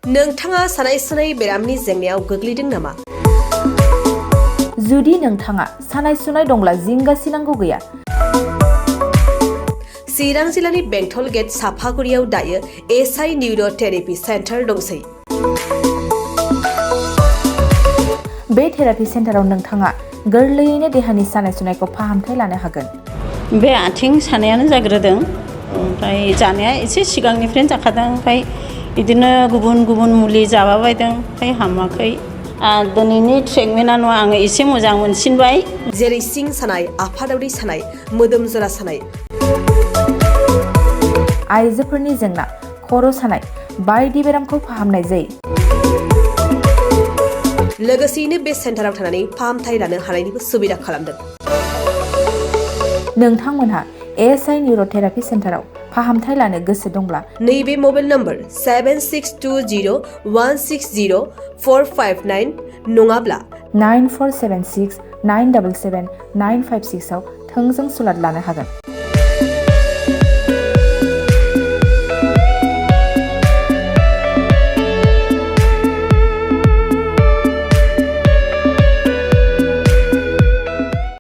नोंथाङा सानाय सुनाय बेरामनि जेंनायाव गोग्लैदों नामा? जुदि नोंथाङा सानाय सुनाय दंब्ला जिंगासिनांगौ गैया। चिरां जिल्लानि बेंटल गेट साफागुरियाव दायो एसआइ निउर' थेरापि सेन्टार दंसै। बे थेरापि सेन्टाराव नोंथाङा गोरलैयैनो देहानि सानाय सुनायखौ फाहामथाय लानो हागोन। बे आथिं सानायानो जाग्रोदों, ओमफ्राय जानाया एसे सिगांनिफ्रायनो जाखादों, ओमफ्राय बिदिनो गुबुन गुबुन मुलि जाबाबायदों, ओमफ्राय हामाखै। दिनैनि ट्रिटमेन्टआ आङो एसे मोजां मोनसिनबाय। जेरै सिं सानाय, आफादावरि सानाय, मोदोम जरा सानाय, आइजोफोरनि जेंना, खर' सानाय बायदि बेरामखौ फाहामनाय जायो। लोगोसेयैनो बे सेन्टाराव थानानै फाहामथाय लानो हानायनिबो सुबिदा खालामदों। नोंथांमोनहा एएसआइ निउर' थेरापि सेन्टाराव फाहामथाय लानो गोसो दंब्ला नैबे मबाइल नम्बर 7620160459 नङाब्ला 9476977956 आव थोंजों सुलाद लानो हागोन।